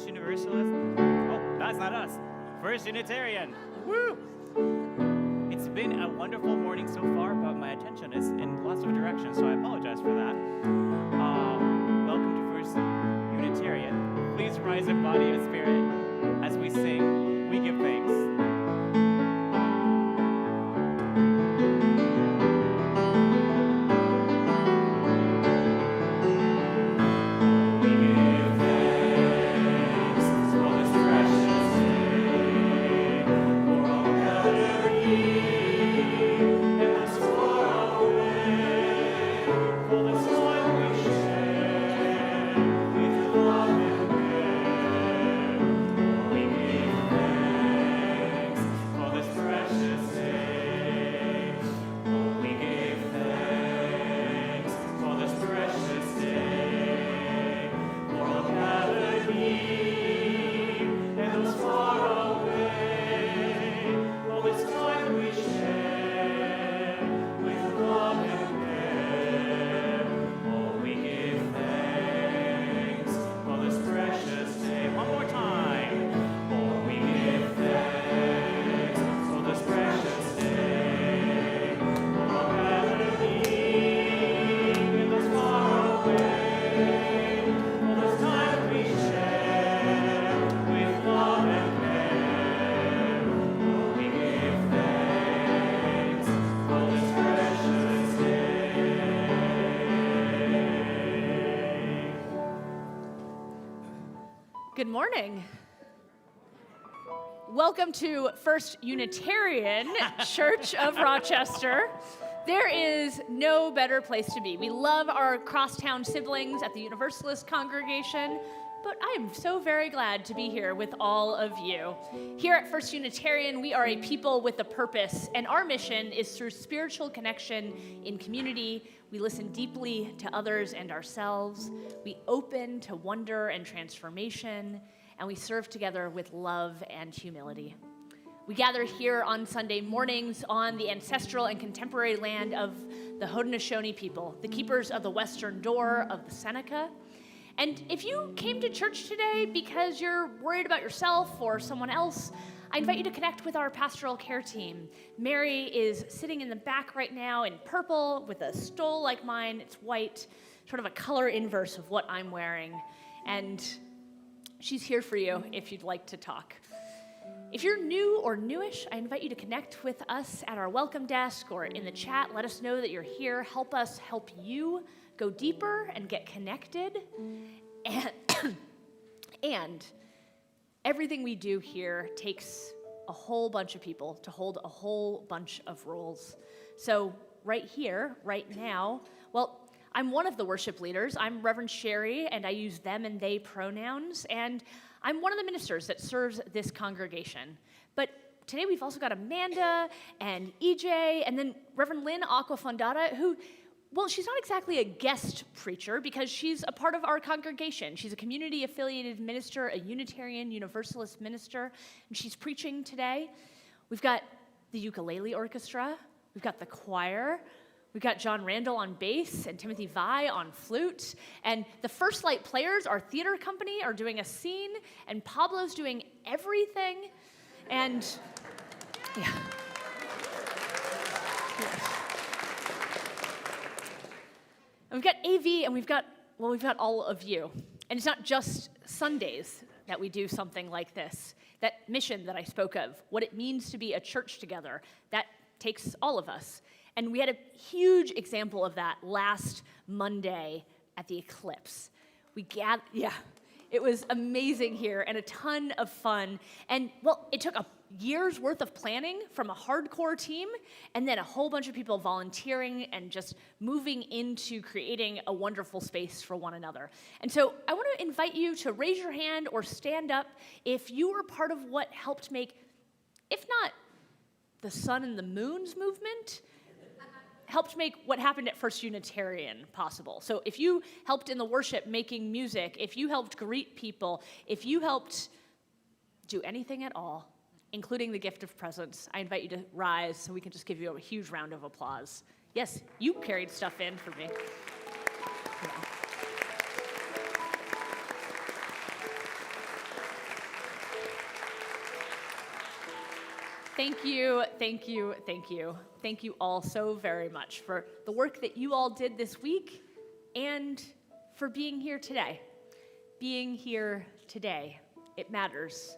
First Universalist. Oh, that's not us. First Unitarian. Woo! It's been a wonderful morning so far, but my attention is in lots of directions, so I apologize for that. Welcome to First Unitarian. Please rise in body and spirit as we sing, We Give Thanks. Good morning. Welcome to First Unitarian Church of Rochester. There is no better place to be. We love our crosstown siblings at the Universalist congregation, but I am so very glad to be here with all of you. Here at First Unitarian, we are a people with a purpose, and our mission is through spiritual connection in community. We listen deeply to others and ourselves. We open to wonder and transformation, and we serve together with love and humility. We gather here on Sunday mornings on the ancestral and contemporary land of the Haudenosaunee people, the keepers of the western door of the Seneca. And if you came to church today because you're worried about yourself or someone else, I invite you to connect with our pastoral care team. Mary is sitting in the back right now in purple with a stole like mine. It's white, sort of a color inverse of what I'm wearing. And she's here for you if you'd like to talk. If you're new or newish, I invite you to connect with us at our welcome desk or in the chat. Let us know that you're here. Help us help you go deeper and get connected. And everything we do here takes a whole bunch of people to hold a whole bunch of roles. So right here, right now, well, I'm one of the worship leaders. I'm Reverend Shari, and I use them and they pronouns, and I'm one of the ministers that serves this congregation. But today we've also got Amanda and EJ, and then Reverend Lynn Acquafondata, who, well, she's not exactly a guest preacher because she's a part of our congregation. She's a community-affiliated minister, a Unitarian Universalist minister, and she's preaching today. We've got the ukulele orchestra. We've got the choir. We've got John Randall on bass and Timothy Vi on flute. And the First Light Players, our theater company, are doing a scene, and Pablo's doing everything. And, yeah. And we've got AV, and we've got all of you. And it's not just Sundays that we do something like this. That mission that I spoke of, what it means to be a church together, that takes all of us. And we had a huge example of that last Monday at the Eclipse. It was amazing here and a ton of fun. And, well, it took a year's worth of planning from a hardcore team and then a whole bunch of people volunteering and just moving into creating a wonderful space for one another. And so I want to invite you to raise your hand or stand up if you were part of what helped make, if not the Sun and the Moon's movement, helped make what happened at First Unitarian possible. So if you helped in the worship making music, if you helped greet people, if you helped do anything at all, including the gift of presence, I invite you to rise so we can just give you a huge round of applause. Yes, you carried stuff in for me. Yeah. Thank you, thank you, thank you. Thank you all so very much for the work that you all did this week and for being here today. Being here today, it matters.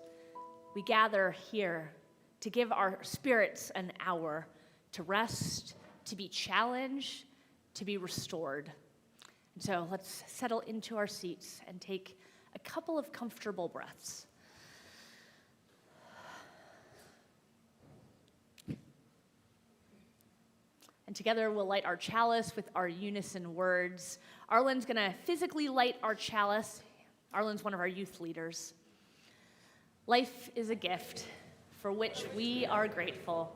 We gather here to give our spirits an hour to rest, to be challenged, to be restored. And so let's settle into our seats and take a couple of comfortable breaths. And together we'll light our chalice with our unison words. Arlen's gonna physically light our chalice. Arlen's one of our youth leaders. Life is a gift for which we are grateful.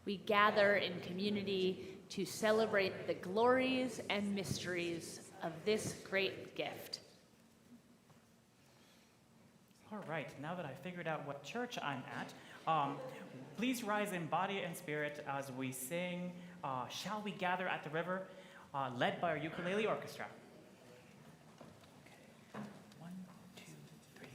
We gather in community to celebrate the glories and mysteries of this great gift. All right, now that I figured out what church I'm at, please rise in body and spirit as we sing Shall We Gather at the River, led by our ukulele orchestra. Okay. 1, 2, 3.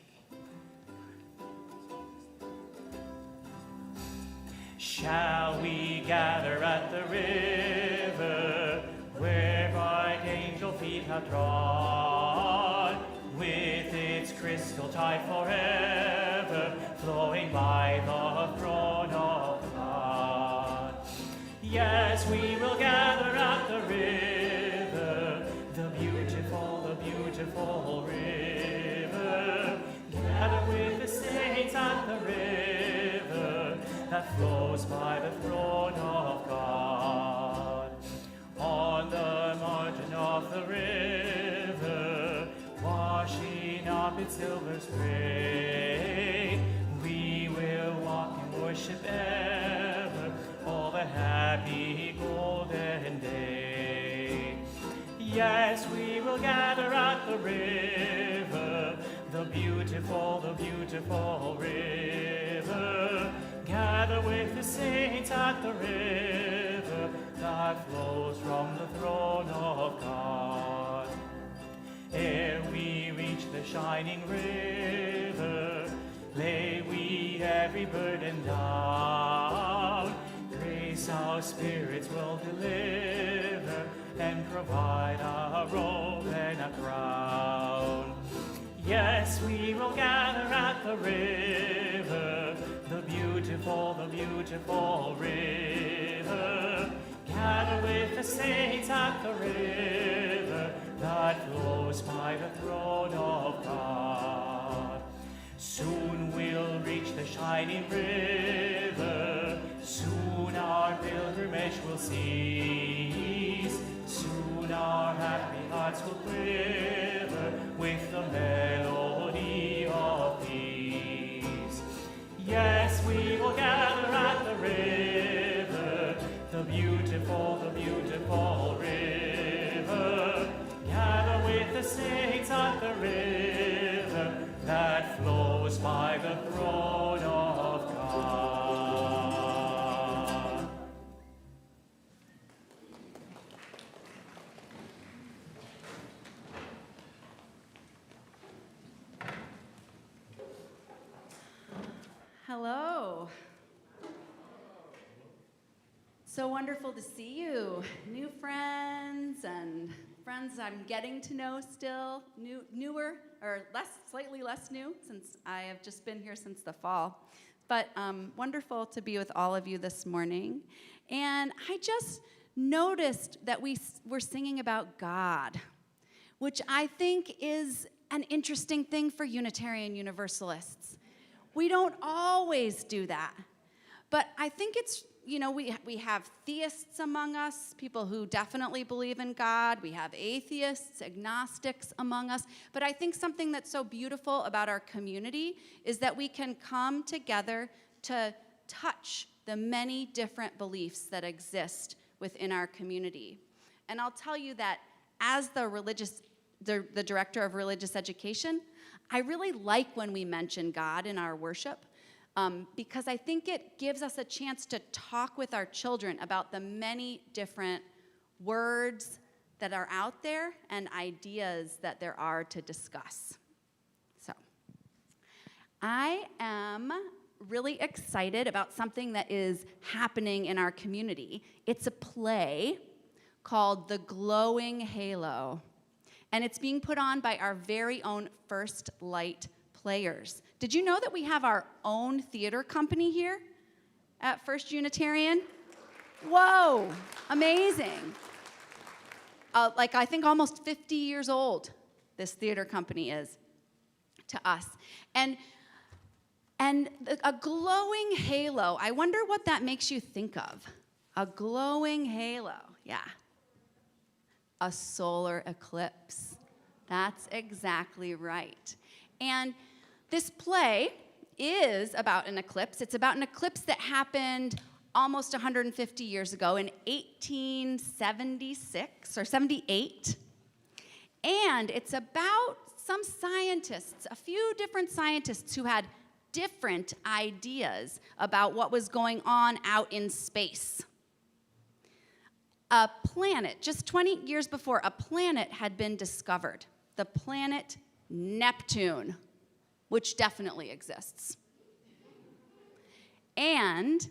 Shall we gather at the river, where bright angel feet have trod, with its crystal tide forever, flowing by the throne of God. Yes, we will gather at the river, the beautiful river. Gather with the saints at the river that flows by the throne of God. On the margin of the river, washing up its silver spray, we will walk in worship ever, all the happy golden day. Yes, we will gather at the river, the beautiful river. Gather with the saints at the river that flows from the throne of God. Ere we reach the shining river, lay we every burden down. Grace our spirits will deliver and provide a robe and a crown. Yes, we will gather at the river, the beautiful river. Gather with the saints at the river that flows by the throne of God. Soon we'll reach the shining river, soon our pilgrimage will cease, soon our happy hearts will quiver with the melody of peace. Yes, we will gather at the river, the beautiful river. Gather with the saints at the river that flows by the throne of God. Hello. So wonderful to see you. New friends and friends I'm getting to know still. Newer, or slightly less new, since I have just been here since the fall. But wonderful to be with all of you this morning. And I just noticed that we were singing about God, which I think is an interesting thing for Unitarian Universalists. We don't always do that. But I think it's, we have theists among us, people who definitely believe in God. We have atheists, agnostics among us. But I think something that's so beautiful about our community is that we can come together to touch the many different beliefs that exist within our community. And I'll tell you that as the director of religious education, I really like when we mention God in our worship. Because I think it gives us a chance to talk with our children about the many different words that are out there and ideas that there are to discuss. So, I am really excited about something that is happening in our community. It's a play called The Glowing Halo, and it's being put on by our very own First Light players. Did you know that we have our own theater company here at First Unitarian? Whoa, amazing. Like I think almost 50 years old, this theater company is to us. And a glowing halo, I wonder what that makes you think of. A glowing halo, yeah. A solar eclipse. That's exactly right. And this play is about an eclipse. It's about an eclipse that happened almost 150 years ago in 1876 or 78. And it's about some scientists, a few different scientists who had different ideas about what was going on out in space. A planet, just 20 years before, a planet had been discovered, the planet Neptune, which definitely exists. And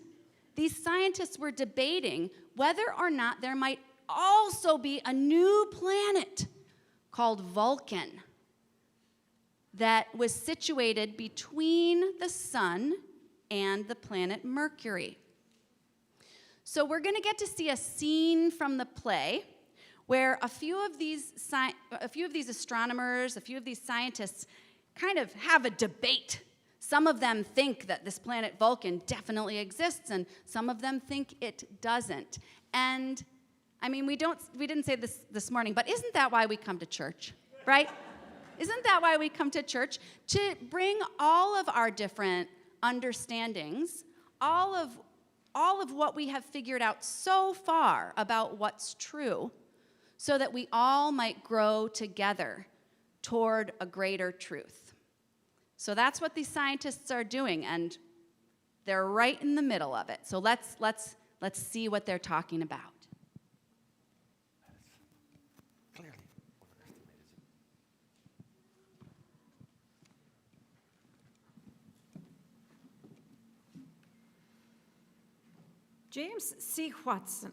these scientists were debating whether or not there might also be a new planet called Vulcan that was situated between the sun and the planet Mercury. So we're going to get to see a scene from the play where a few of these astronomers, a few of these scientists kind of have a debate. Some of them think that this planet Vulcan definitely exists, and some of them think it doesn't. And I mean, we didn't say this morning, but isn't that why we come to church, right? Isn't that why we come to church? To bring all of our different understandings, all of what we have figured out so far about what's true, so that we all might grow together toward a greater truth. So that's what these scientists are doing, and they're right in the middle of it. So let's see what they're talking about. James C. Watson,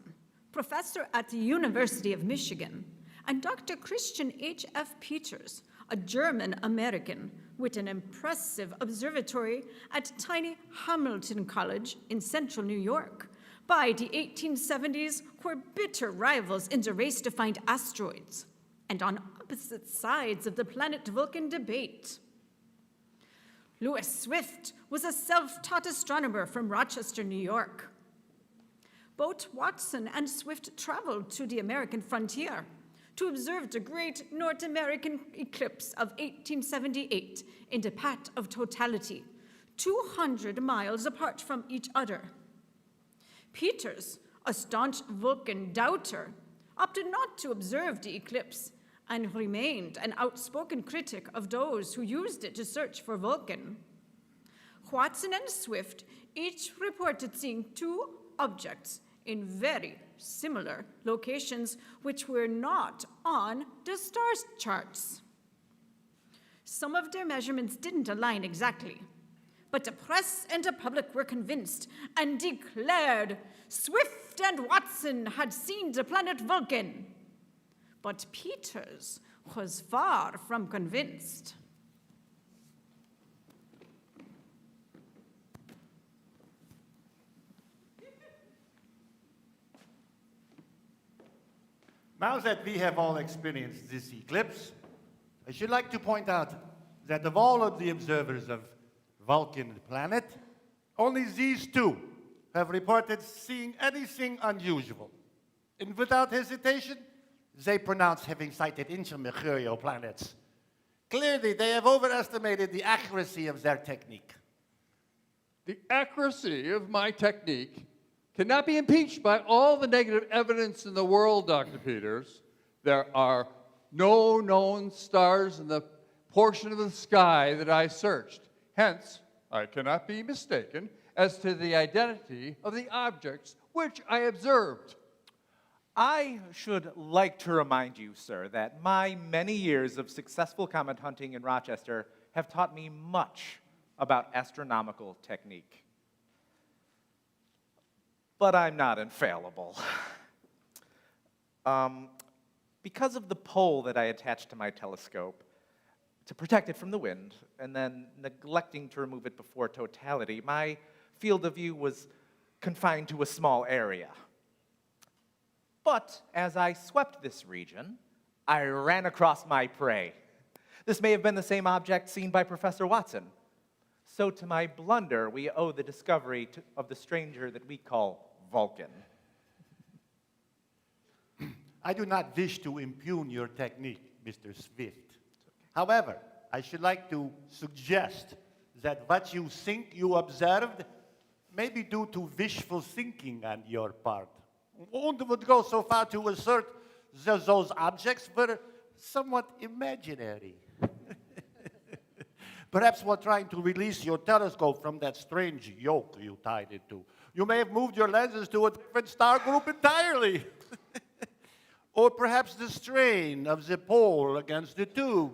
professor at the University of Michigan, and Dr. Christian H.F. Peters, a German-American with an impressive observatory at tiny Hamilton College in central New York, by the 1870s were bitter rivals in the race to find asteroids, and on opposite sides of the planet Vulcan debate. Lewis Swift was a self-taught astronomer from Rochester, New York. Both Watson and Swift traveled to the American frontier to observe the great North American eclipse of 1878 in the path of totality, 200 miles apart from each other. Peters, a staunch Vulcan doubter, opted not to observe the eclipse and remained an outspoken critic of those who used it to search for Vulcan. Watson and Swift each reported seeing two objects in very similar locations which were not on the star charts. Some of their measurements didn't align exactly, but the press and the public were convinced and declared Swift and Watson had seen the planet Vulcan. But Peters was far from convinced. Now that we have all experienced this eclipse, I should like to point out that of all of the observers of Vulcan planet, only these two have reported seeing anything unusual. And without hesitation, they pronounce having sighted intramercurial planets. Clearly, they have overestimated the accuracy of their technique. The accuracy of my technique cannot be impeached by all the negative evidence in the world, Dr. Peters. There are no known stars in the portion of the sky that I searched. Hence, I cannot be mistaken as to the identity of the objects which I observed. I should like to remind you, sir, that my many years of successful comet hunting in Rochester have taught me much about astronomical technique. But I'm not infallible. Because of the pole that I attached to my telescope to protect it from the wind, and then neglecting to remove it before totality, my field of view was confined to a small area. But as I swept this region, I ran across my prey. This may have been the same object seen by Professor Watson. So to my blunder, we owe the discovery of the stranger that we call Vulcan. I do not wish to impugn your technique, Mr. Swift. However, I should like to suggest that what you think you observed may be due to wishful thinking on your part. One would go so far to assert that those objects were somewhat imaginary. Perhaps while trying to release your telescope from that strange yoke you tied it to, you may have moved your lenses to a different star group entirely. Or perhaps the strain of the pole against the tube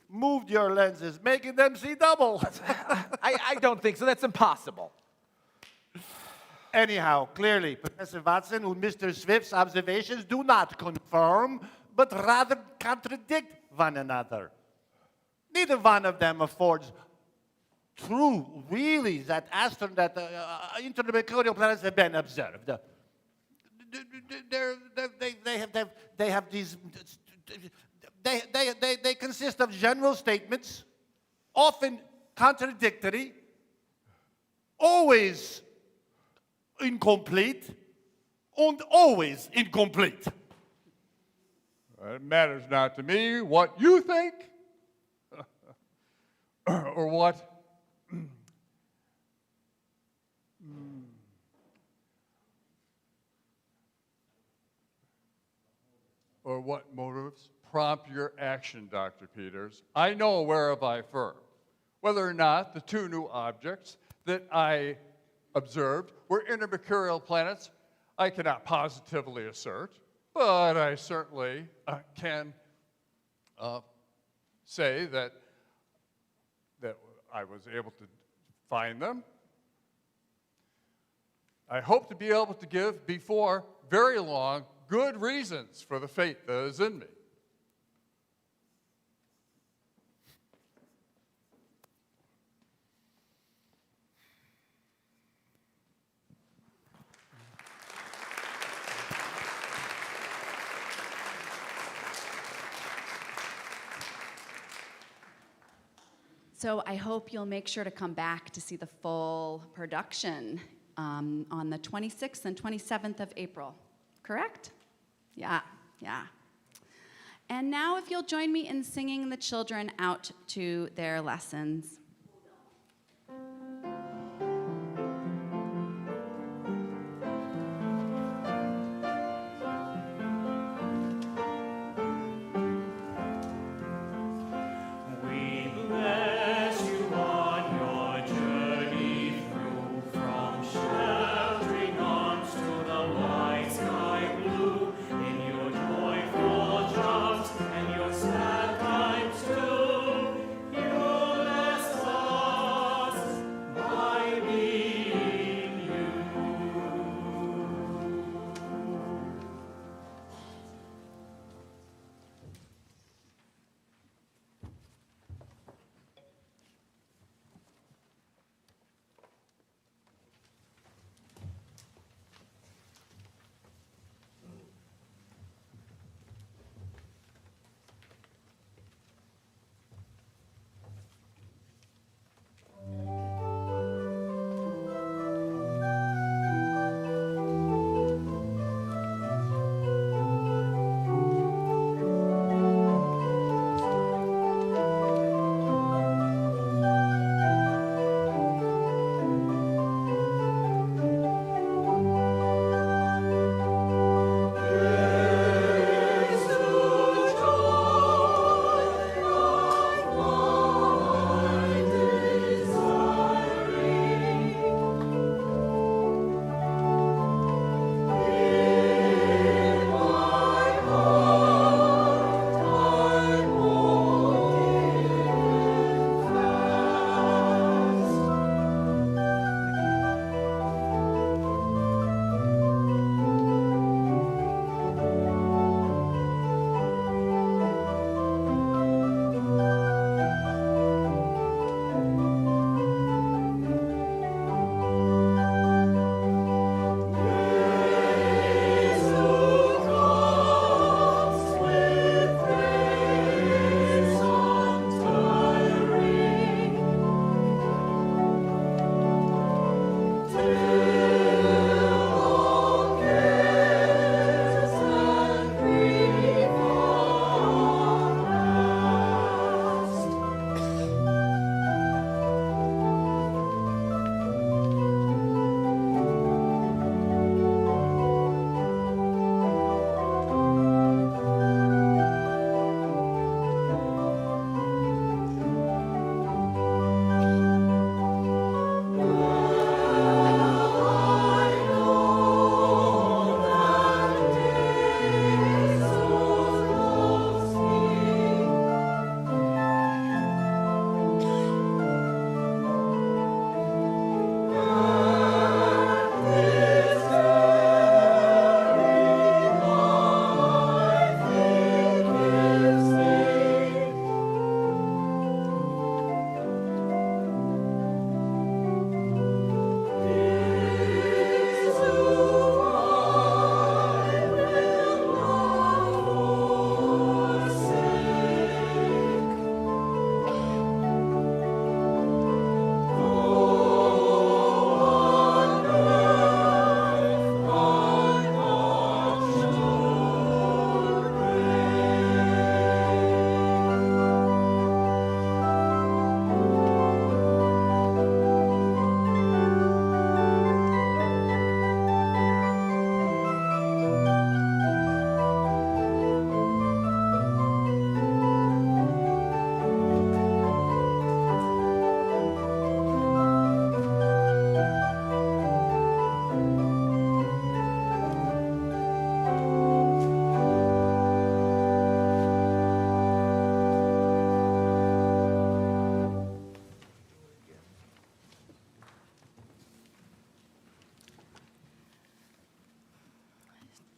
moved your lenses, making them see double. I don't think so. That's impossible. Anyhow, clearly, Professor Watson and Mr. Swift's observations do not confirm, but rather contradict one another. Neither one of them affords true, really, that intermercurial planets have been observed. They have these. They consist of general statements, often contradictory, always incomplete, and always incomplete. It matters not to me what you think or what or what motives prompt your action, Dr. Peters. I know whereof I affirm. Whether or not the two new objects that I observed were intermercurial planets, I cannot positively assert, but I certainly can say that I was able to find them. I hope to be able to give before very long good reasons for the fate that is in me. So I hope you'll make sure to come back to see the full production on the 26th and 27th of April. Correct? Yeah. And now if you'll join me in singing the children out to their lessons. And your sad times too, you bless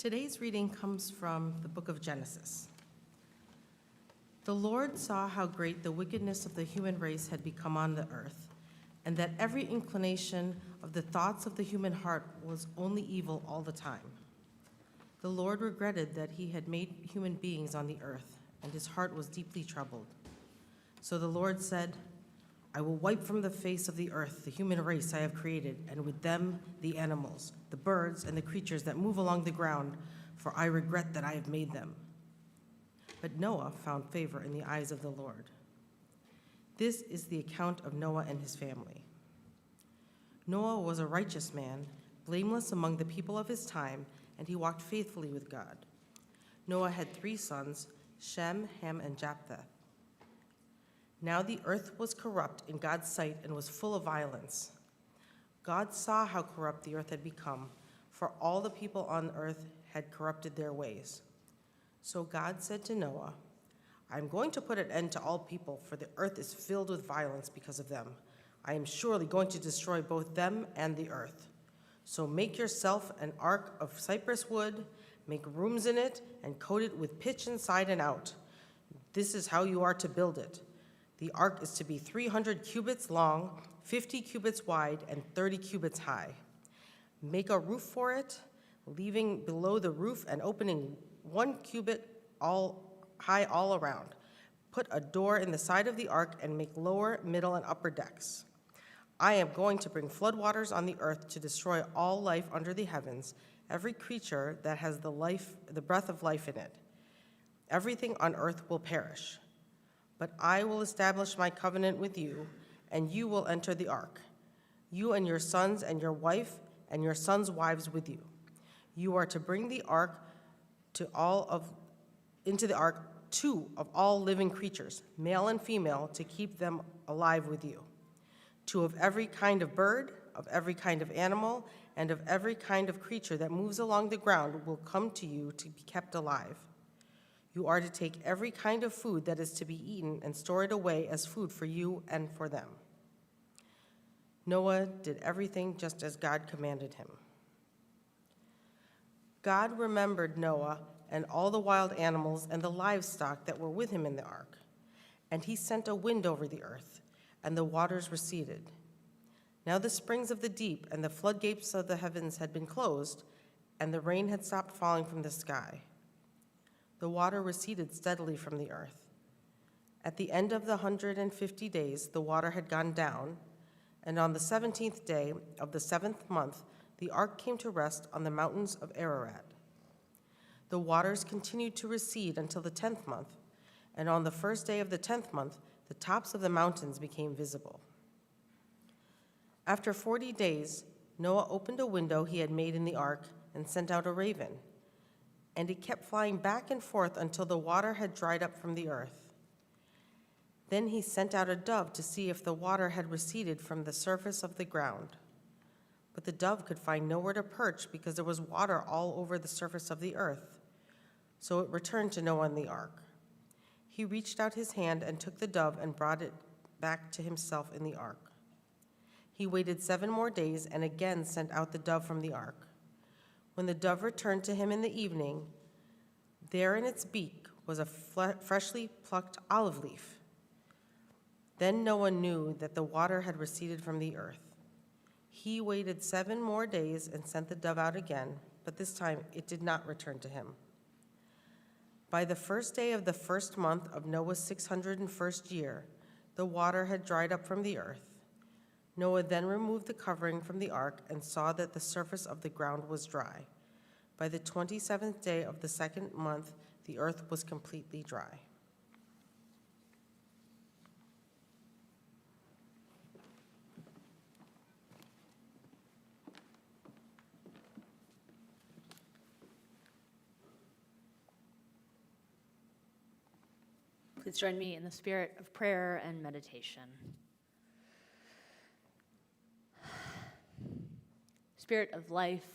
Today's reading comes from the book of Genesis. The Lord saw how great the wickedness of the human race had become on the earth, and that every inclination of the thoughts of the human heart was only evil all the time. The Lord regretted that he had made human beings on the earth, and his heart was deeply troubled. So the Lord said, I will wipe from the face of the earth the human race I have created, and with them the animals, the birds, and the creatures that move along the ground, for I regret that I have made them. But Noah found favor in the eyes of the Lord. This is the account of Noah and his family. Noah was a righteous man, blameless among the people of his time, and he walked faithfully with God. Noah had 3 sons, Shem, Ham, and Japheth. Now the earth was corrupt in God's sight and was full of violence. God saw how corrupt the earth had become, for all the people on earth had corrupted their ways. So God said to Noah, I am going to put an end to all people, for the earth is filled with violence because of them. I am surely going to destroy both them and the earth. So make yourself an ark of cypress wood, make rooms in it, and coat it with pitch inside and out. This is how you are to build it. The ark is to be 300 cubits long, 50 cubits wide, and 30 cubits high. Make a roof for it, leaving below the roof an opening 1 cubit high all around. Put a door in the side of the ark and make lower, middle, and upper decks. I am going to bring floodwaters on the earth to destroy all life under the heavens, every creature that has the breath of life in it. Everything on earth will perish. But I will establish my covenant with you, and you will enter the ark, you and your sons and your wife and your sons' wives with you. You are to bring the ark into the ark 2 of all living creatures, male and female, to keep them alive with you. 2 of every kind of bird, of every kind of animal, and of every kind of creature that moves along the ground will come to you to be kept alive. You are to take every kind of food that is to be eaten and store it away as food for you and for them. Noah did everything just as God commanded him. God remembered Noah and all the wild animals and the livestock that were with him in the ark, and he sent a wind over the earth, and the waters receded. Now the springs of the deep and the floodgates of the heavens had been closed, and the rain had stopped falling from the sky. The water receded steadily from the earth. At the end of the 150 days, the water had gone down, and on the 17th day of the 7th month, the ark came to rest on the mountains of Ararat. The waters continued to recede until the 10th month, and on the first day of the 10th month, the tops of the mountains became visible. After 40 days, Noah opened a window he had made in the ark and sent out a raven, and it kept flying back and forth until the water had dried up from the earth. Then he sent out a dove to see if the water had receded from the surface of the ground. But the dove could find nowhere to perch because there was water all over the surface of the earth. So it returned to Noah in the ark. He reached out his hand and took the dove and brought it back to himself in the ark. He waited 7 more days and again sent out the dove from the ark. When the dove returned to him in the evening, there in its beak was a freshly plucked olive leaf. Then Noah knew that the water had receded from the earth. He waited 7 more days and sent the dove out again, but this time it did not return to him. By the first day of the 1st month of Noah's 601st year, the water had dried up from the earth. Noah then removed the covering from the ark and saw that the surface of the ground was dry. By the 27th day of the 2nd month, the earth was completely dry. Please join me in the spirit of prayer and meditation. Spirit of life,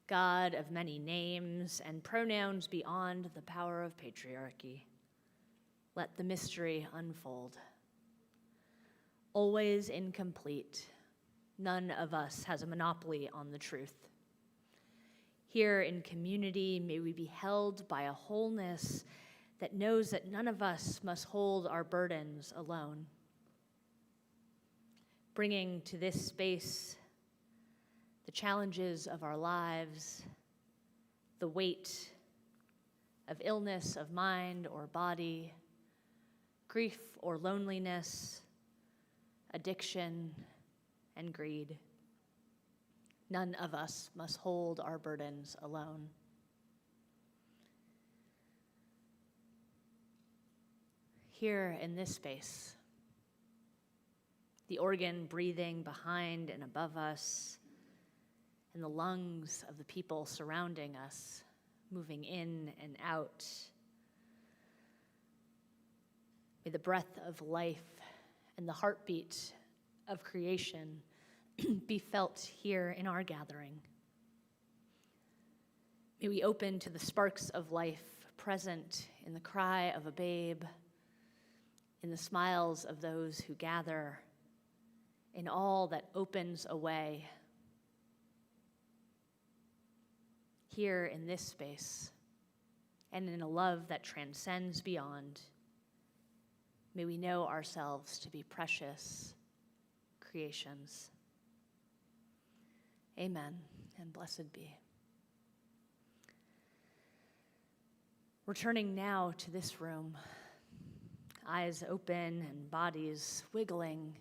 God of many names and pronouns beyond the power of patriarchy, let the mystery unfold. Always incomplete, none of us has a monopoly on the truth. Here in community, may we be held by a wholeness that knows that none of us must hold our burdens alone. Bringing to this space the challenges of our lives, the weight of illness of mind or body, grief or loneliness, addiction, and greed. None of us must hold our burdens alone. Here in this space, the organ breathing behind and above us, and the lungs of the people surrounding us, moving in and out. May the breath of life and the heartbeat of creation be felt here in our gathering. May we open to the sparks of life present in the cry of a babe, in the smiles of those who gather, in all that opens a way. Here in this space, and in a love that transcends beyond, may we know ourselves to be precious creations. Amen, and blessed be. Returning now to this room, eyes open and bodies wiggling.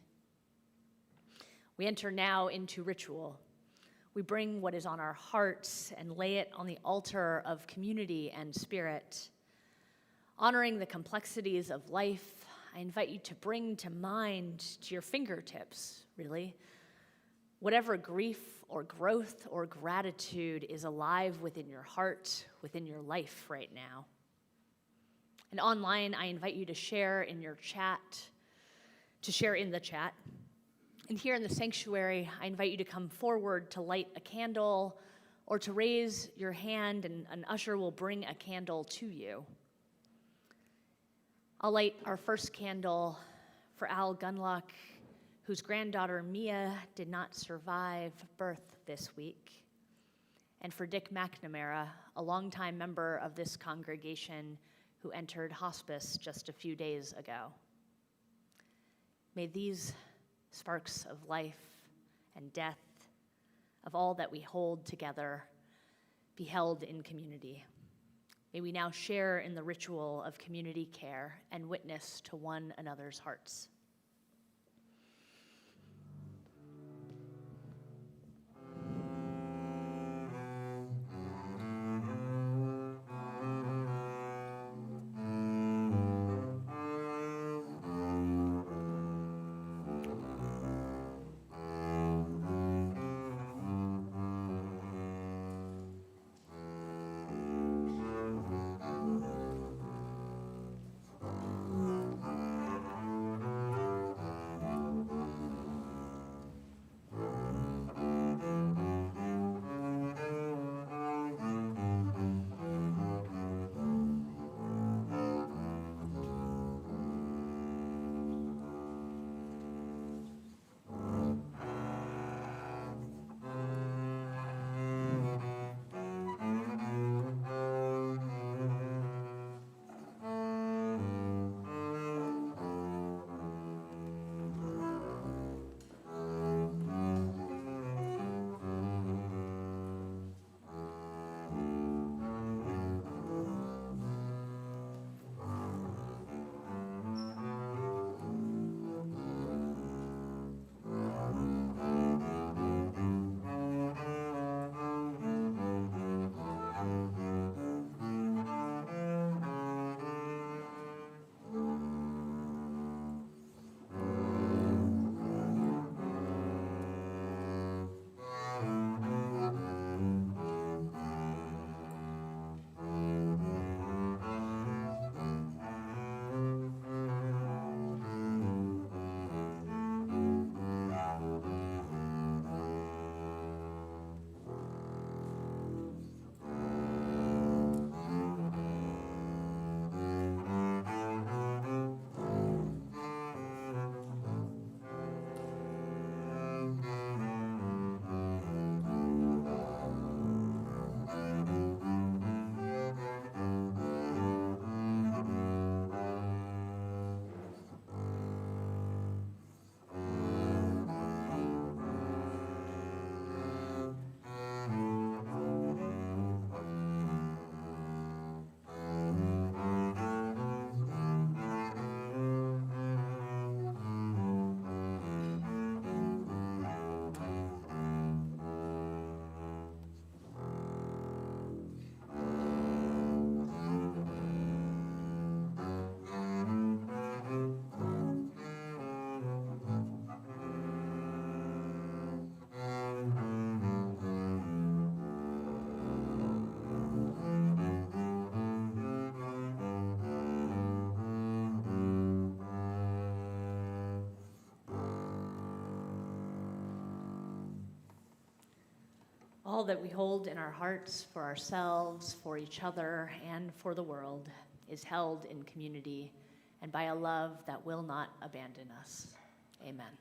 We enter now into ritual. We bring what is on our hearts and lay it on the altar of community and spirit. Honoring the complexities of life, I invite you to bring to mind, to your fingertips, really, whatever grief or growth or gratitude is alive within your heart, within your life right now. And online, I invite you to share in your chat, to share in the chat. And here in the sanctuary, I invite you to come forward to light a candle or to raise your hand, and an usher will bring a candle to you. I'll light our first candle for Al Gunlock, whose granddaughter Mia did not survive birth this week, and for Dick McNamara, a longtime member of this congregation who entered hospice just a few days ago. May these sparks of life and death, of all that we hold together, be held in community. May we now share in the ritual of community care and witness to one another's hearts. all that we hold in our hearts for ourselves, for each other, and for the world is held in community and by a love that will not abandon us. Amen.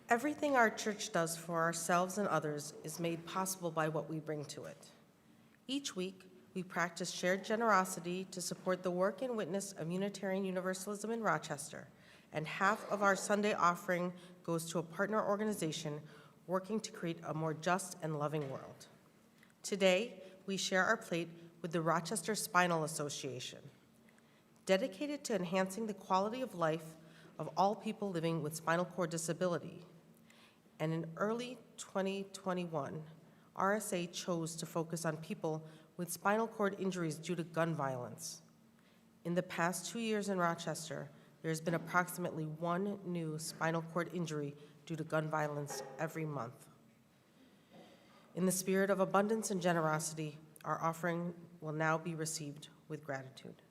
Everything our church does for ourselves and others is made possible by what we bring to it. Each week, we practice shared generosity to support the work and witness of Unitarian Universalism in Rochester, and half of our Sunday offering goes to a partner organization working to create a more just and loving world. Today, we share our plate with the Rochester Spinal Association, dedicated to enhancing the quality of life of all people living with spinal cord disability. And in early 2021, RSA chose to focus on people with spinal cord injuries due to gun violence. In the past 2 years in Rochester, there has been approximately 1 new spinal cord injury due to gun violence every month. In the spirit of abundance and generosity, our offering will now be received with gratitude.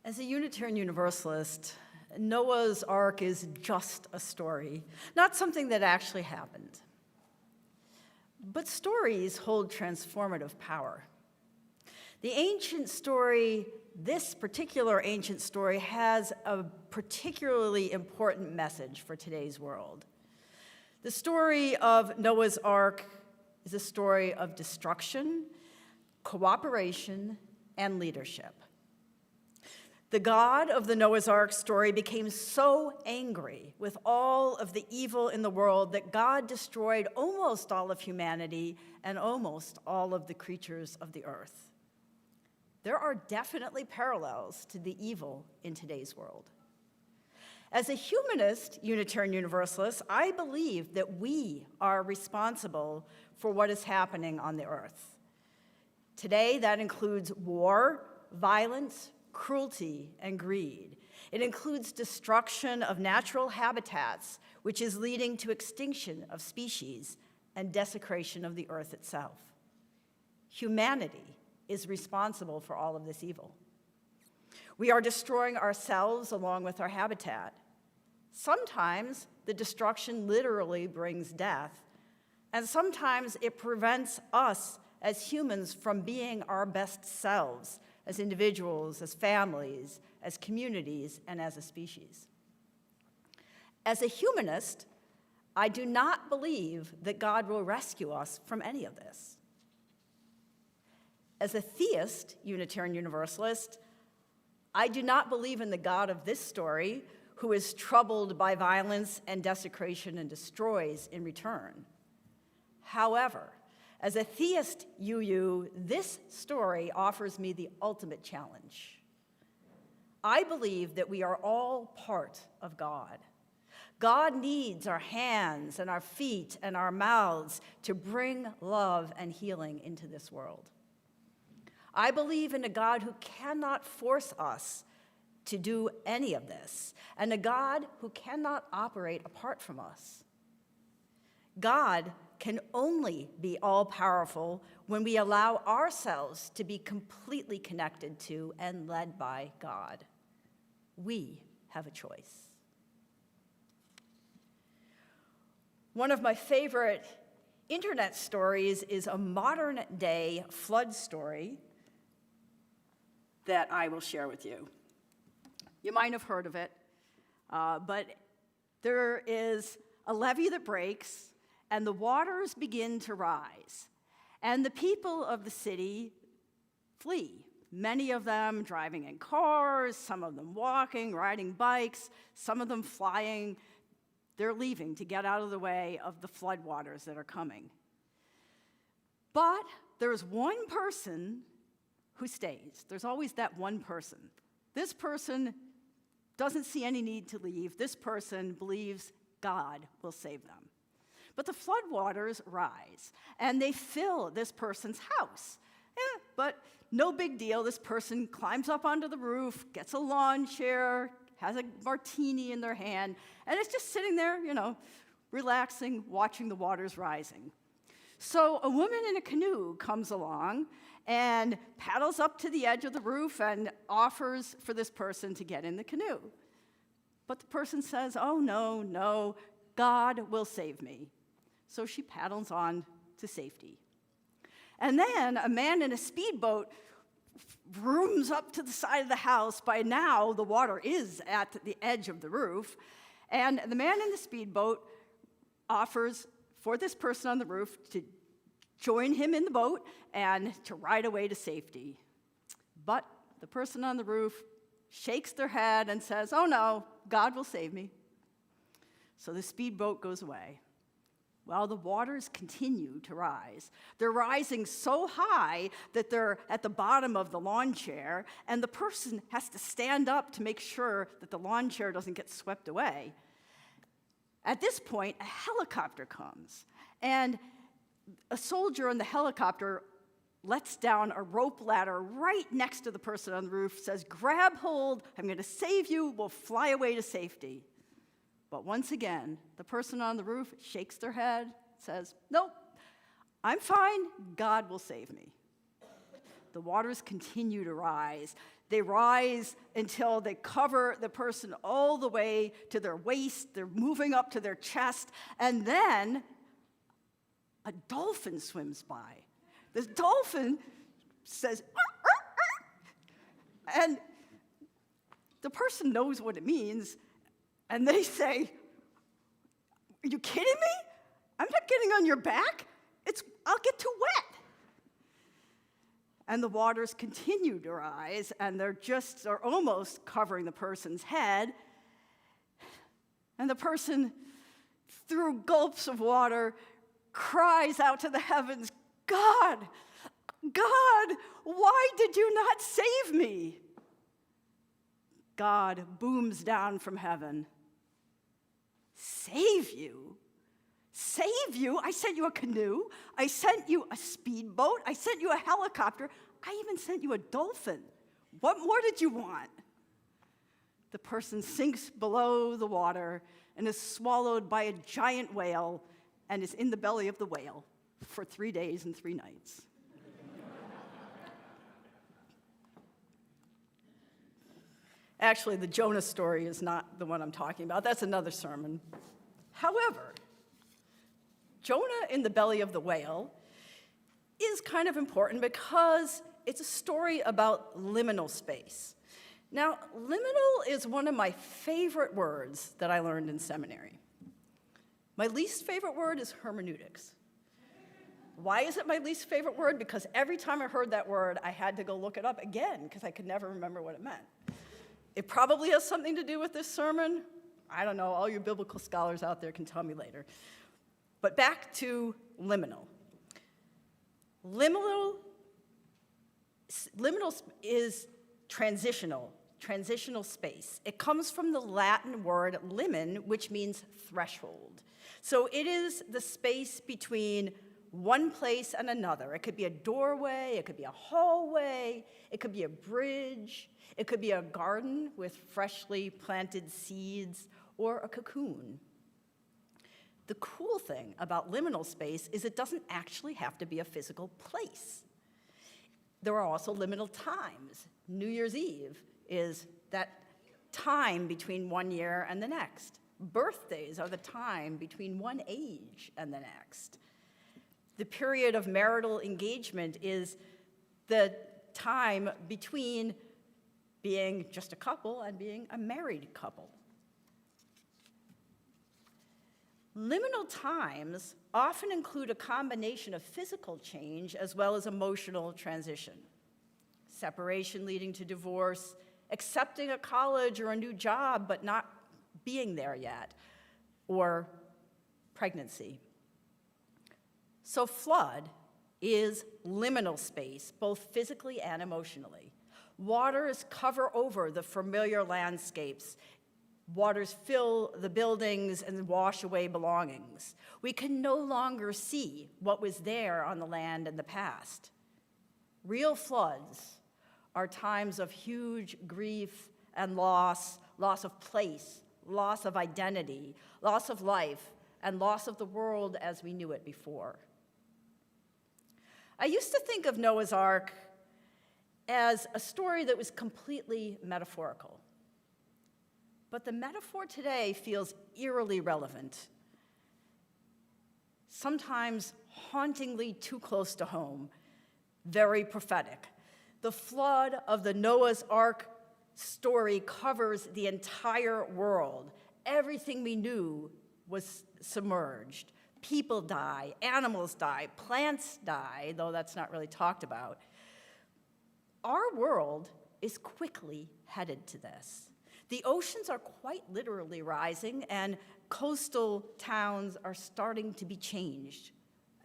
As a Unitarian Universalist, Noah's Ark is just a story, not something that actually happened. But stories hold transformative power. The ancient story, this particular ancient story, has a particularly important message for today's world. The story of Noah's Ark is a story of destruction, cooperation, and leadership. The God of the Noah's Ark story became so angry with all of the evil in the world that God destroyed almost all of humanity and almost all of the creatures of the earth. There are definitely parallels to the evil in today's world. As a humanist Unitarian Universalist, I believe that we are responsible for what is happening on the earth. Today, that includes war, violence, cruelty, and greed. It includes destruction of natural habitats, which is leading to extinction of species and desecration of the earth itself. Humanity is responsible for all of this evil. We are destroying ourselves along with our habitat. Sometimes the destruction literally brings death, and sometimes it prevents us as humans from being our best selves, as individuals, as families, as communities, and as a species. As a humanist, I do not believe that God will rescue us from any of this. As a theist, Unitarian Universalist, I do not believe in the God of this story who is troubled by violence and desecration and destroys in return. However, as a theist UU, this story offers me the ultimate challenge. I believe that we are all part of God. God needs our hands and our feet and our mouths to bring love and healing into this world. I believe in a God who cannot force us to do any of this, and a God who cannot operate apart from us. God can only be all-powerful when we allow ourselves to be completely connected to and led by God. We have a choice. One of my favorite internet stories is a modern-day flood story that I will share with you. You might have heard of it, but there is a levee that breaks, and the waters begin to rise. And the people of the city flee, many of them driving in cars, some of them walking, riding bikes, some of them flying. They're leaving to get out of the way of the floodwaters that are coming. But there's one person who stays. There's always that one person. This person doesn't see any need to leave. This person believes God will save them. But the floodwaters rise, and they fill this person's house. But no big deal. This person climbs up onto the roof, gets a lawn chair, has a martini in their hand, and it's just sitting there, relaxing, watching the waters rising. So a woman in a canoe comes along and paddles up to the edge of the roof and offers for this person to get in the canoe. But the person says, "Oh, no, God will save me." So she paddles on to safety. And then a man in a speedboat rooms up to the side of the house. By now, the water is at the edge of the roof. And the man in the speedboat offers for this person on the roof to join him in the boat and to ride away to safety. But the person on the roof shakes their head and says, "Oh no, God will save me." So the speedboat goes away. Well, the waters continue to rise. They're rising so high that they're at the bottom of the lawn chair, and the person has to stand up to make sure that the lawn chair doesn't get swept away. At this point, a helicopter comes, and a soldier in the helicopter lets down a rope ladder right next to the person on the roof, says, "Grab hold, I'm going to save you, we'll fly away to safety." But once again, the person on the roof shakes their head, says, "Nope, I'm fine, God will save me." The waters continue to rise. They rise until they cover the person all the way to their waist. They're moving up to their chest. And then a dolphin swims by. This dolphin says, "Arr, arr, arr." And the person knows what it means. And they say, "Are you kidding me? I'm not getting on your back. I'll get too wet." And the waters continue to rise, and they're almost covering the person's head. And the person, through gulps of water, cries out to the heavens, "God, God, why did you not save me?" God booms down from heaven. "Save you? Save you? I sent you a canoe. I sent you a speedboat. I sent you a helicopter. I even sent you a dolphin. What more did you want?" The person sinks below the water and is swallowed by a giant whale and is in the belly of the whale for 3 days and 3 nights. Actually, the Jonah story is not the one I'm talking about. That's another sermon. However, Jonah in the belly of the whale is kind of important because it's a story about liminal space. Now, liminal is one of my favorite words that I learned in seminary. My least favorite word is hermeneutics. Why is it my least favorite word? Because every time I heard that word, I had to go look it up again because I could never remember what it meant. It probably has something to do with this sermon. I don't know. All you biblical scholars out there can tell me later. But back to liminal. Liminal is transitional space. It comes from the Latin word limen, which means threshold. So it is the space between one place and another. It could be a doorway, it could be a hallway, it could be a bridge, it could be a garden with freshly planted seeds, or a cocoon. The cool thing about liminal space is it doesn't actually have to be a physical place. There are also liminal times. New Year's Eve is that time between one year and the next. Birthdays are the time between one age and the next. The period of marital engagement is the time between being just a couple and being a married couple. Liminal times often include a combination of physical change as well as emotional transition. Separation leading to divorce, accepting a college or a new job but not being there yet, or pregnancy. So flood is liminal space, both physically and emotionally. Waters cover over the familiar landscapes. Waters fill the buildings and wash away belongings. We can no longer see what was there on the land in the past. Real floods are times of huge grief and loss of place, loss of identity, loss of life, and loss of the world as we knew it before. I used to think of Noah's Ark as a story that was completely metaphorical. But the metaphor today feels eerily relevant, sometimes hauntingly too close to home, very prophetic. The flood of the Noah's Ark story covers the entire world. Everything we knew was submerged. People die, animals die, plants die, though that's not really talked about. Our world is quickly headed to this. The oceans are quite literally rising, and coastal towns are starting to be changed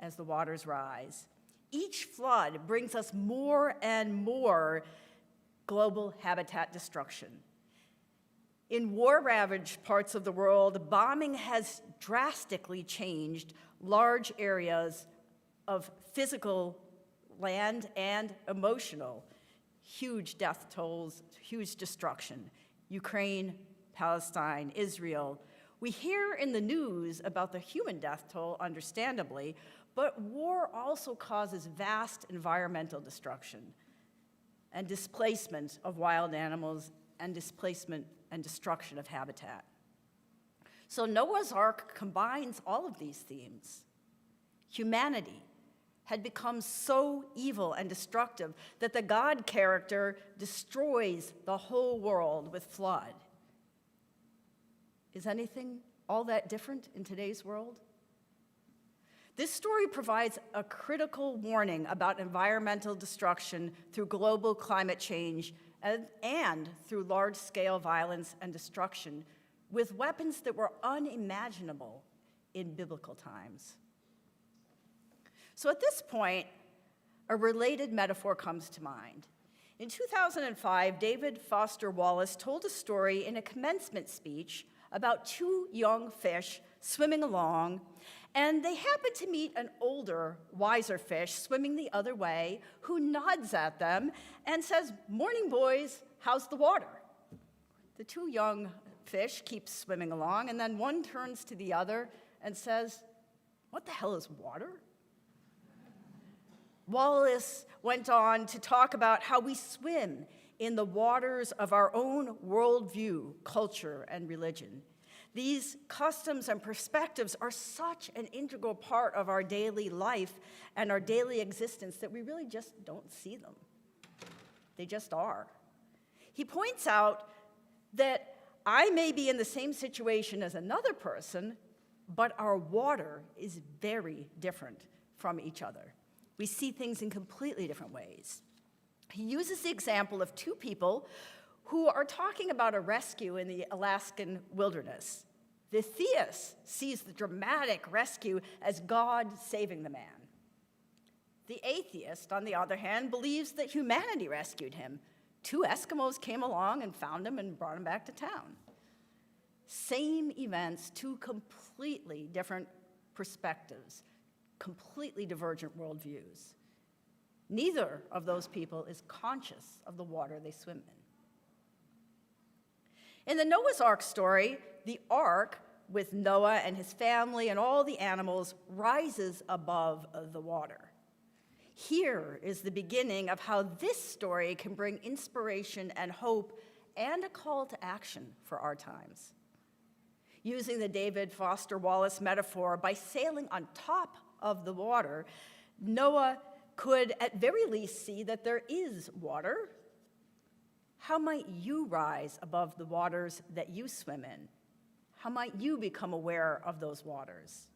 as the waters rise. Each flood brings us more and more global habitat destruction. In war-ravaged parts of the world, bombing has drastically changed large areas of physical land and emotional. Huge death tolls, huge destruction. Ukraine, Palestine, Israel. We hear in the news about the human death toll, understandably, but war also causes vast environmental destruction. and displacement of wild animals and displacement and destruction of habitat. So Noah's Ark combines all of these themes. Humanity had become so evil and destructive that the God character destroys the whole world with flood. Is anything all that different in today's world? This story provides a critical warning about environmental destruction through global climate change and through large-scale violence and destruction with weapons that were unimaginable in biblical times. So at this point, a related metaphor comes to mind. In 2005, David Foster Wallace told a story in a commencement speech about two young fish swimming along, and they happened to meet an older, wiser fish swimming the other way who nods at them and says, "Morning, boys, how's the water?" The two young fish keep swimming along, and then one turns to the other and says, "What the hell is water?" Wallace went on to talk about how we swim in the waters of our own worldview, culture, and religion. These customs and perspectives are such an integral part of our daily life and our daily existence that we really just don't see them. They just are. He points out that I may be in the same situation as another person, but our water is very different from each other. We see things in completely different ways. He uses the example of two people who are talking about a rescue in the Alaskan wilderness. The theist sees the dramatic rescue as God saving the man. The atheist, on the other hand, believes that humanity rescued him. Two Eskimos came along and found him and brought him back to town. Same events, two completely different perspectives, completely divergent worldviews. Neither of those people is conscious of the water they swim in. In the Noah's Ark story, the ark, with Noah and his family and all the animals, rises above the water. Here is the beginning of how this story can bring inspiration and hope and a call to action for our times. Using the David Foster Wallace metaphor, by sailing on top of the water, Noah could at very least see that there is water. How might you rise above the waters that you swim in? How might you become aware of those waters?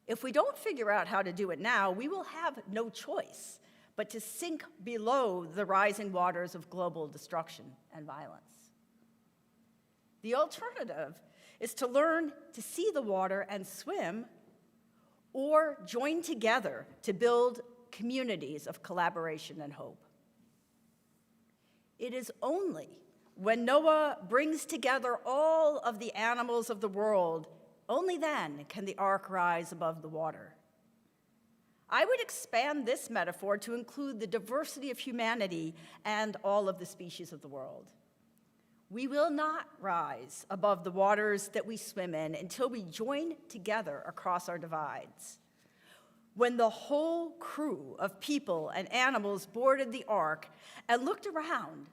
If we don't figure out how to do it now, we will have no choice but to sink below the rising waters of global destruction and violence. The alternative is to learn to see the water and swim, or join together to build communities of collaboration and hope. It is only when Noah brings together all of the animals of the world, only then can the ark rise above the water. I would expand this metaphor to include the diversity of humanity and all of the species of the world. We will not rise above the waters that we swim in until we join together across our divides. When the whole crew of people and animals boarded the ark and looked around,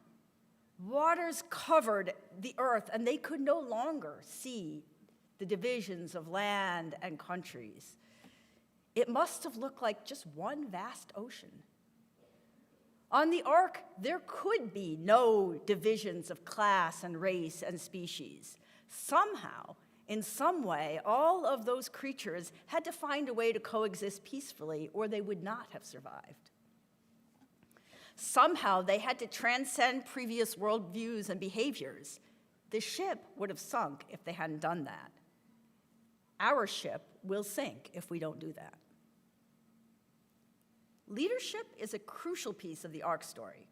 waters covered the earth, and they could no longer see the divisions of land and countries. It must have looked like just one vast ocean. On the ark, there could be no divisions of class and race and species. Somehow, in some way, all of those creatures had to find a way to coexist peacefully, or they would not have survived. Somehow, they had to transcend previous worldviews and behaviors. The ship would have sunk if they hadn't done that. Our ship will sink if we don't do that. Leadership is a crucial piece of the ark story.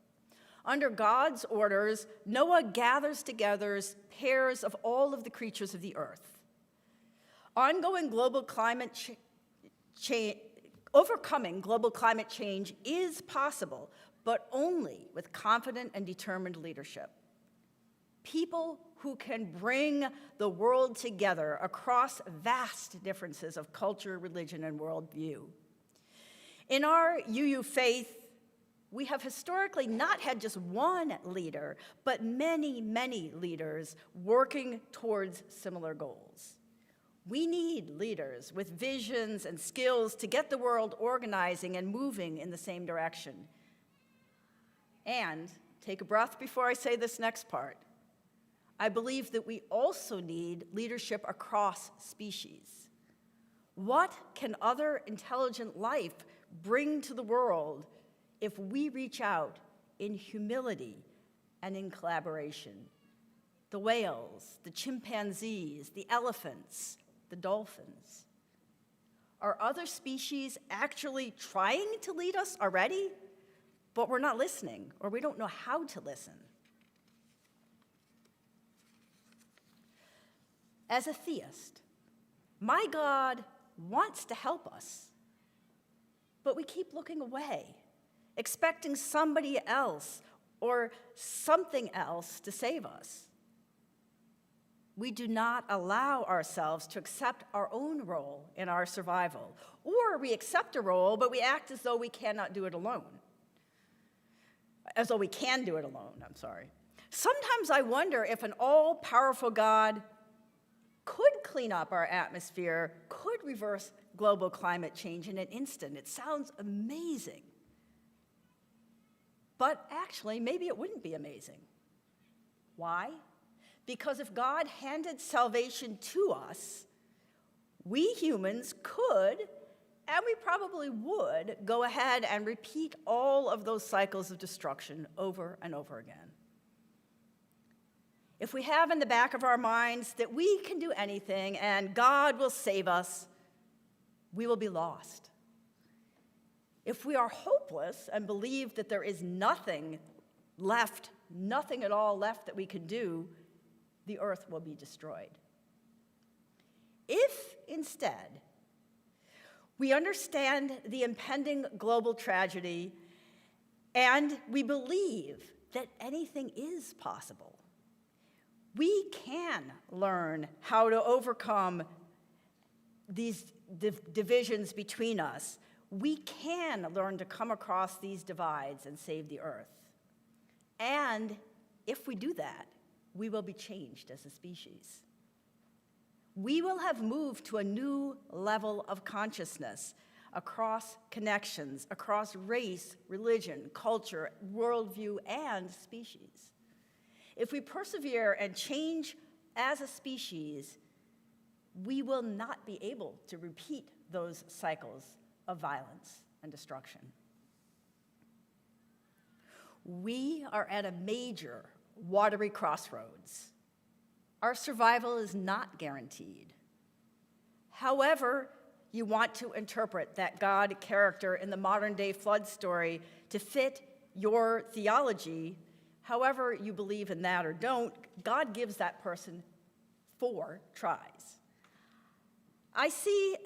Under God's orders, Noah gathers together pairs of all of the creatures of the earth. Ongoing global climate change, overcoming global climate change is possible, but only with confident and determined leadership. People who can bring the world together across vast differences of culture, religion, and worldview. In our UU faith, we have historically not had just one leader, but many, many leaders working towards similar goals. We need leaders with visions and skills to get the world organizing and moving in the same direction. And take a breath before I say this next part. I believe that we also need leadership across species. What can other intelligent life bring to the world if we reach out in humility and in collaboration? The whales, the chimpanzees, the elephants, the dolphins. Are other species actually trying to lead us already, but we're not listening, or we don't know how to listen? As a theist, my God wants to help us, but we keep looking away, expecting somebody else or something else to save us. We do not allow ourselves to accept our own role in our survival, or we accept a role, but we act as though we cannot do it alone. As though we can do it alone, I'm sorry. Sometimes I wonder if an all-powerful God could clean up our atmosphere, could reverse global climate change in an instant. It sounds amazing. But actually, maybe it wouldn't be amazing. Why? Because if God handed salvation to us, we humans could, and we probably would, go ahead and repeat all of those cycles of destruction over and over again. If we have in the back of our minds that we can do anything and God will save us, we will be lost. If we are hopeless and believe that there is nothing left, nothing at all left that we can do, the earth will be destroyed. If instead we understand the impending global tragedy and we believe that anything is possible, we can learn how to overcome these divisions between us. We can learn to come across these divides and save the earth. And if we do that, we will be changed as a species. We will have moved to a new level of consciousness across connections, across race, religion, culture, worldview, and species. If we persevere and change as a species, we will not be able to repeat those cycles of violence and destruction. We are at a major watery crossroads. Our survival is not guaranteed. However you want to interpret that God character in the modern-day flood story to fit your theology, however you believe in that or don't, God gives that person 4 tries. I see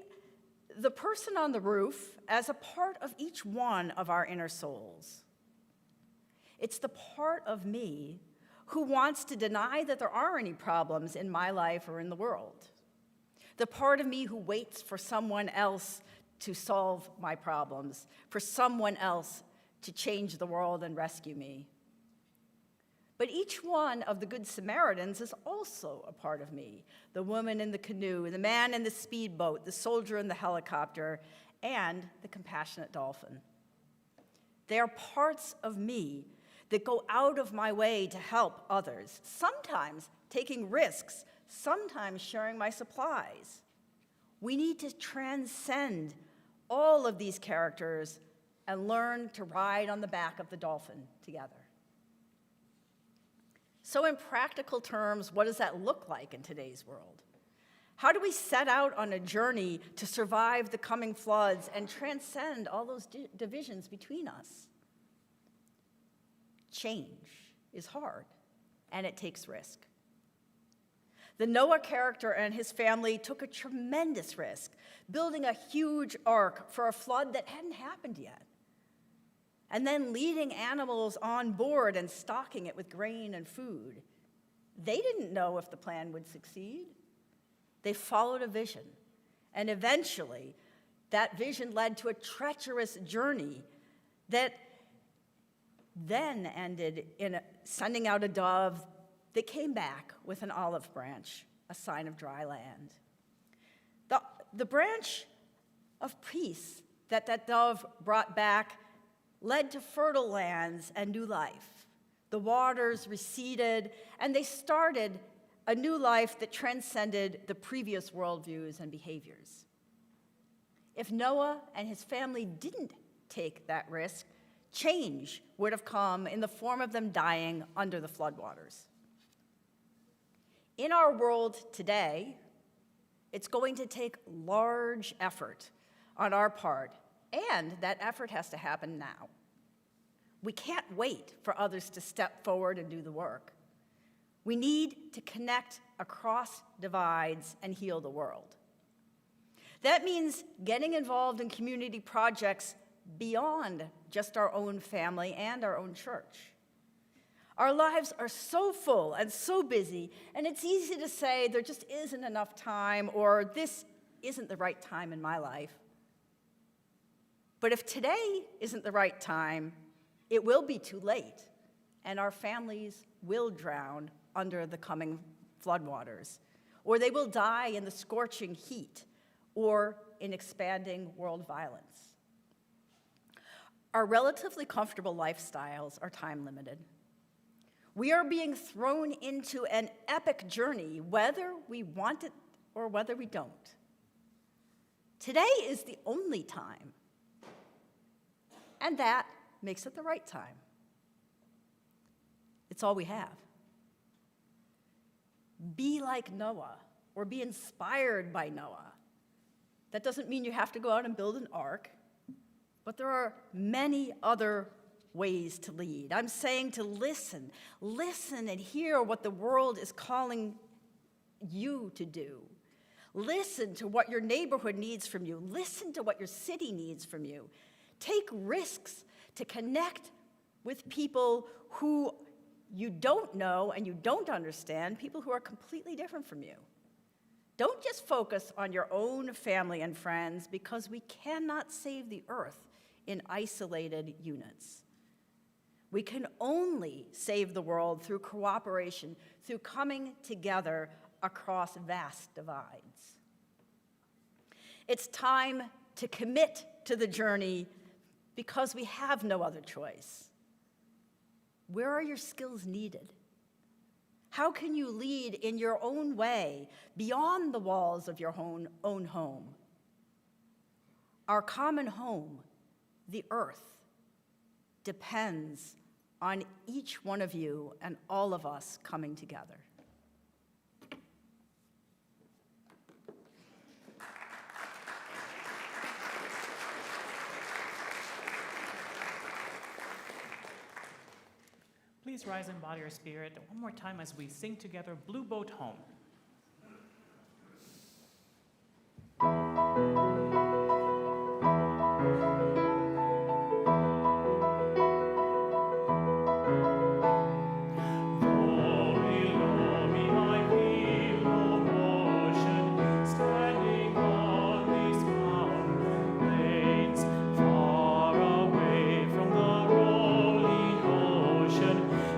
the person on the roof as a part of each one of our inner souls. It's the part of me who wants to deny that there are any problems in my life or in the world. The part of me who waits for someone else to solve my problems, for someone else to change the world and rescue me. But each one of the Good Samaritans is also a part of me. The woman in the canoe, the man in the speedboat, the soldier in the helicopter, and the compassionate dolphin. They are parts of me that go out of my way to help others, sometimes taking risks, sometimes sharing my supplies. We need to transcend all of these characters and learn to ride on the back of the dolphin together. So in practical terms, what does that look like in today's world? How do we set out on a journey to survive the coming floods and transcend all those divisions between us? Change is hard, and it takes risk. The Noah character and his family took a tremendous risk, building a huge ark for a flood that hadn't happened yet, and then leading animals on board and stocking it with grain and food. They didn't know if the plan would succeed. They followed a vision, and eventually that vision led to a treacherous journey that then ended in sending out a dove that came back with an olive branch, a sign of dry land. The branch of peace that dove brought back led to fertile lands and new life. The waters receded, and they started a new life that transcended the previous worldviews and behaviors. If Noah and his family didn't take that risk, change would have come in the form of them dying under the floodwaters. In our world today, it's going to take large effort on our part, and that effort has to happen now. We can't wait for others to step forward and do the work. We need to connect across divides and heal the world. That means getting involved in community projects beyond just our own family and our own church. Our lives are so full and so busy, and it's easy to say there just isn't enough time, or this isn't the right time in my life. But if today isn't the right time, it will be too late, and our families will drown under the coming floodwaters, or they will die in the scorching heat, or in expanding world violence. Our relatively comfortable lifestyles are time limited. We are being thrown into an epic journey, whether we want it or whether we don't. Today is the only time, and that makes it the right time. It's all we have. Be like Noah, or be inspired by Noah. That doesn't mean you have to go out and build an ark, but there are many other ways to lead. I'm saying to listen and hear what the world is calling you to do. Listen to what your neighborhood needs from you. Listen to what your city needs from you. Take risks to connect with people who you don't know and you don't understand, people who are completely different from you. Don't just focus on your own family and friends, because we cannot save the earth in isolated units. We can only save the world through cooperation, through coming together across vast divides. It's time to commit to the journey because we have no other choice. Where are your skills needed? How can you lead in your own way beyond the walls of your own home? Our common home, the earth, depends on each one of you and all of us coming together. Please rise and body your spirit one more time as we sing together Blue Boat Home.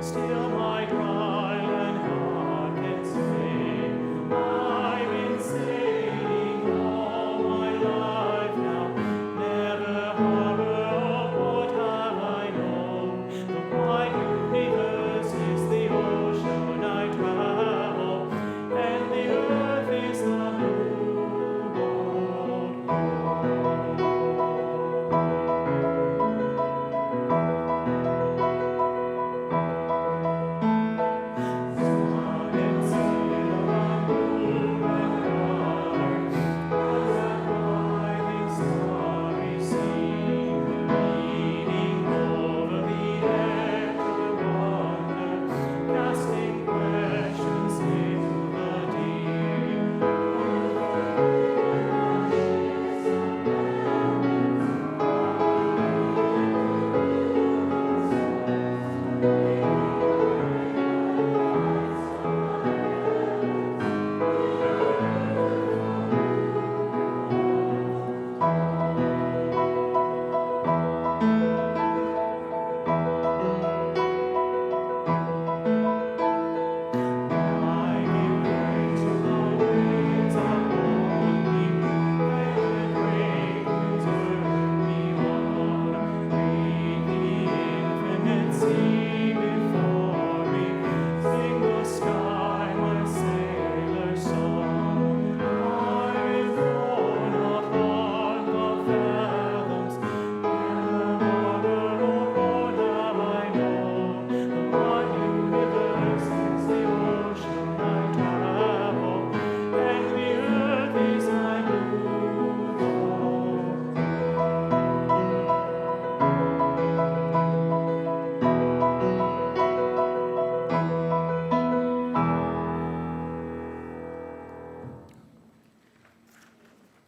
Still my cry and heart can sing.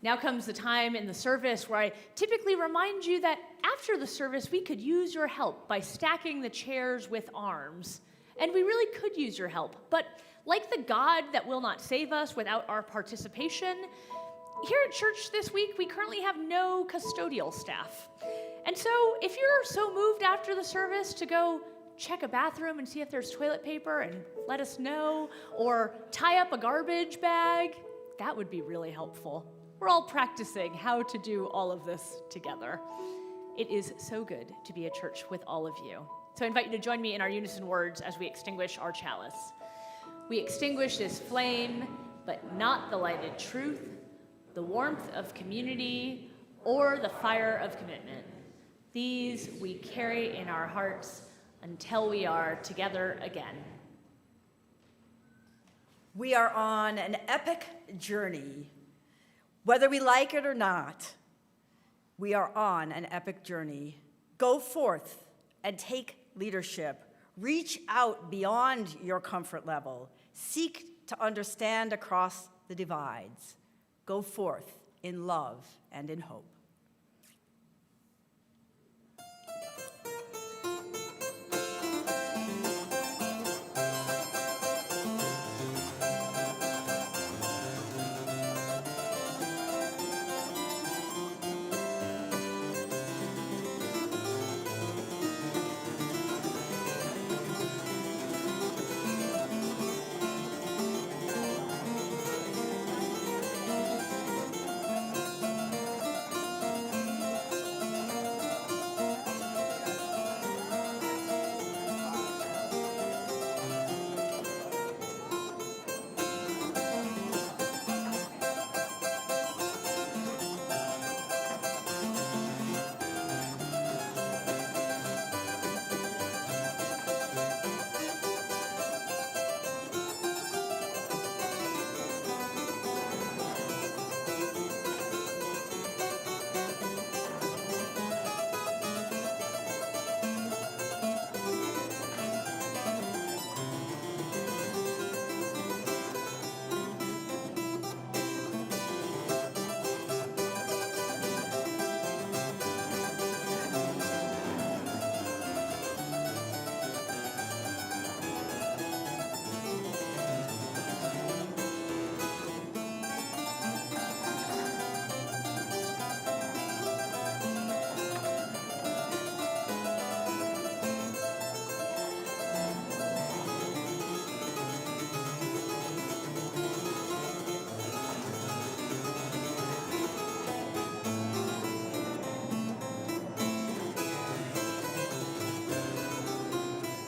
Now comes the time in the service where I typically remind you that after the service, we could use your help by stacking the chairs with arms. And we really could use your help. But like the God that will not save us without our participation, here at church this week, we currently have no custodial staff. And so if you're so moved after the service to go check a bathroom and see if there's toilet paper and let us know, or tie up a garbage bag, that would be really helpful. We're all practicing how to do all of this together. It is so good to be at church with all of you. So I invite you to join me in our unison words as we extinguish our chalice. We extinguish this flame, but not the lighted truth, the warmth of community, or the fire of commitment. These we carry in our hearts until we are together again. We are on an epic journey. Whether we like it or not, we are on an epic journey. Go forth and take leadership. Reach out beyond your comfort level. Seek to understand across the divides. Go forth in love and in hope.